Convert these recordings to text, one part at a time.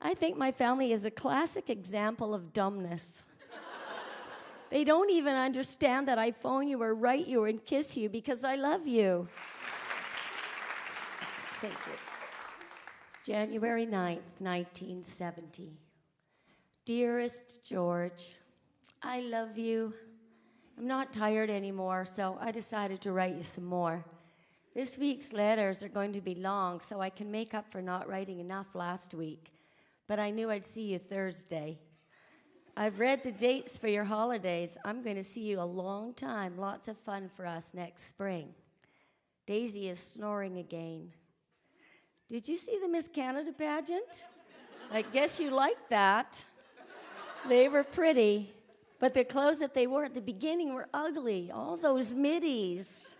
I think my family is a classic example of dumbness. They don't even understand that I phone you or write you and kiss you because I love you. Thank you. January 9th, 1970. Dearest George, I love you. I'm not tired anymore, so I decided to write you some more. This week's letters are going to be long, so I can make up for not writing enough last week. But I knew I'd see you Thursday. I've read the dates for your holidays. I'm going to see you a long time. Lots of fun for us next spring. Daisy is snoring again. Did you see the Miss Canada pageant? I guess you liked that. They were pretty, but the clothes that they wore at the beginning were ugly. All those middies.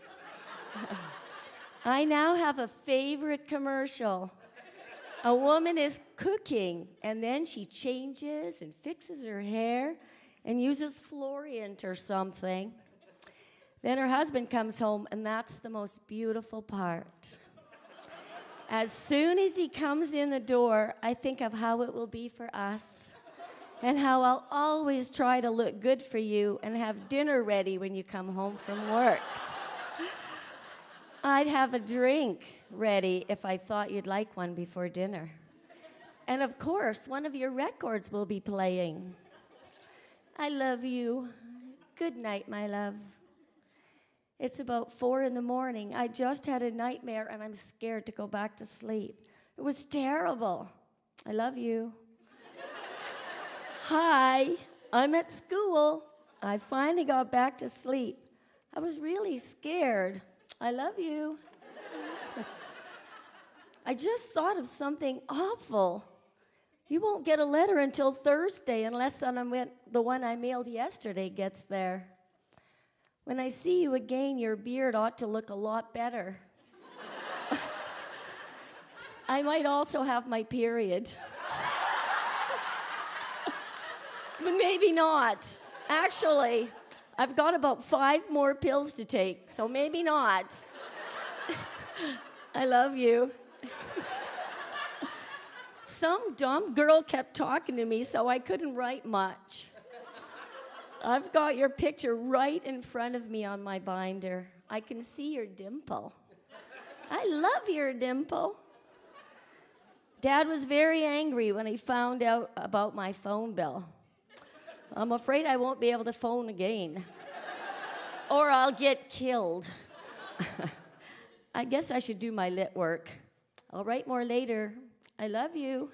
I now have a favorite commercial. A woman is cooking, and then she changes and fixes her hair and uses Florient or something. Then her husband comes home, and that's the most beautiful part. As soon as he comes in the door, I think of how it will be for us and how I'll always try to look good for you and have dinner ready when you come home from work. I'd have a drink ready if I thought you'd like one before dinner. And of course, one of your records will be playing. I love you. Good night, my love. It's about 4 a.m. I just had a nightmare and I'm scared to go back to sleep. It was terrible. I love you. Hi, I'm at school. I finally got back to sleep. I was really scared. I love you. I just thought of something awful. You won't get a letter until Thursday unless the one I mailed yesterday gets there. When I see you again, your beard ought to look a lot better. I might also have my period. But maybe not. Actually, I've got about 5 more pills to take, so maybe not. I love you. Some dumb girl kept talking to me, so I couldn't write much. I've got your picture right in front of me on my binder. I can see your dimple. I love your dimple. Dad was very angry when he found out about my phone bill. I'm afraid I won't be able to phone again. Or I'll get killed. I guess I should do my lit work. I'll write more later. I love you.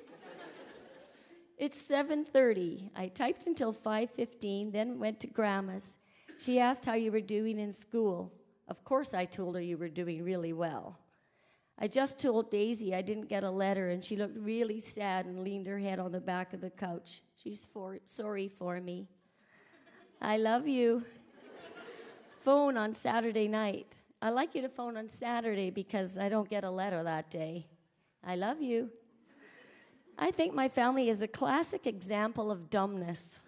It's 7:30. I typed until 5:15, then went to Grandma's. She asked how you were doing in school. Of course I told her you were doing really well. I just told Daisy I didn't get a letter, and she looked really sad and leaned her head on the back of the couch. She's sorry for me. I love you. Phone on Saturday night. I like you to phone on Saturday because I don't get a letter that day. I love you. I think my family is a classic example of dumbness.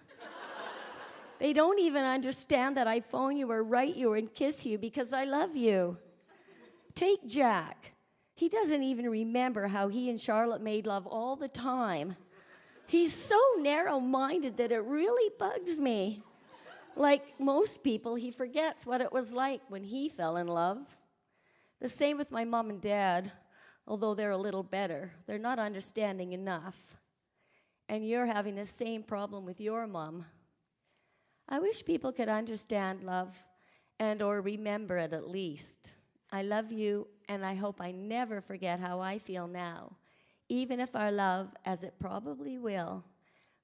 They don't even understand that I phone you or write you and kiss you because I love you. Take Jack. He doesn't even remember how he and Charlotte made love all the time. He's so narrow-minded that it really bugs me. Like most people, he forgets what it was like when he fell in love. The same with my mom and dad, although they're a little better. They're not understanding enough. And you're having the same problem with your mom. I wish people could understand love and or remember it at least. I love you, and I hope I never forget how I feel now, even if our love, as it probably will,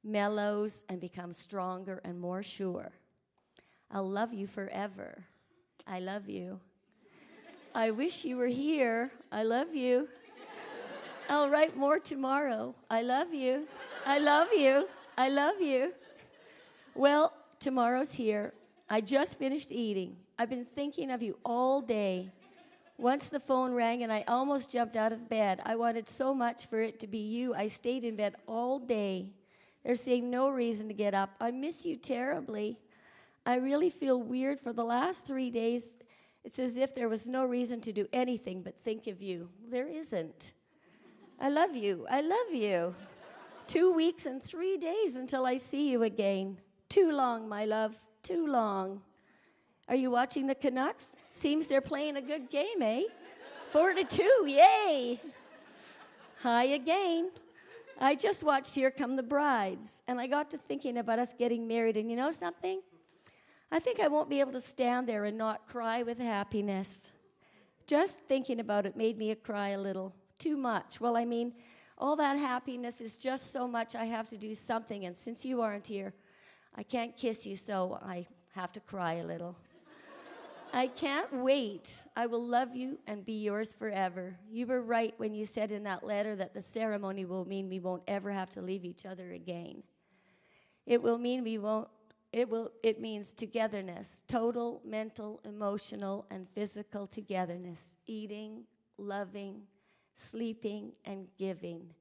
mellows and becomes stronger and more sure. I'll love you forever. I love you. I wish you were here. I love you. I'll write more tomorrow. I love you. I love you. I love you. Well, tomorrow's here. I just finished eating. I've been thinking of you all day. Once the phone rang and I almost jumped out of bed. I wanted so much for it to be you. I stayed in bed all day. There seemed no reason to get up. I miss you terribly. I really feel weird. For the last 3 days, it's as if there was no reason to do anything but think of you. There isn't. I love you. I love you. 2 weeks and 3 days until I see you again. Too long, my love, too long. Are you watching the Canucks? Seems they're playing a good game, eh? 4-2, yay! Hi again. I just watched Here Come the Brides, and I got to thinking about us getting married, and you know something? I think I won't be able to stand there and not cry with happiness. Just thinking about it made me cry a little. Too much. Well, I mean, all that happiness is just so much I have to do something, and since you aren't here, I can't kiss you, so I have to cry a little. I can't wait. I will love you and be yours forever. You were right when you said in that letter that the ceremony will mean we won't ever have to leave each other again. It will mean we won't. It means togetherness, total mental, emotional, and physical togetherness, eating, loving, sleeping, and giving,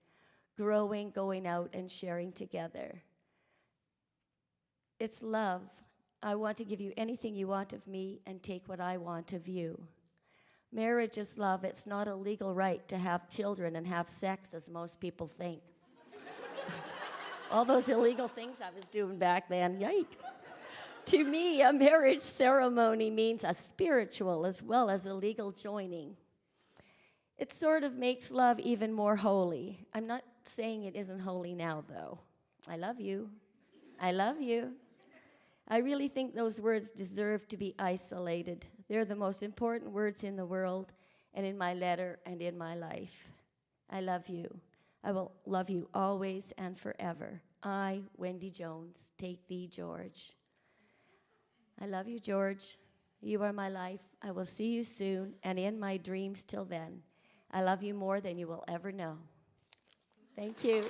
growing, going out, and sharing together. It's love. I want to give you anything you want of me and take what I want of you. Marriage is love. It's not a legal right to have children and have sex, as most people think. All those illegal things I was doing back then, yike. To me, a marriage ceremony means a spiritual as well as a legal joining. It sort of makes love even more holy. I'm not saying it isn't holy now, though. I love you. I love you. I really think those words deserve to be isolated. They're the most important words in the world and in my letter and in my life. I love you. I will love you always and forever. I, Wendy Jones, take thee, George. I love you, George. You are my life. I will see you soon and in my dreams till then. I love you more than you will ever know. Thank you.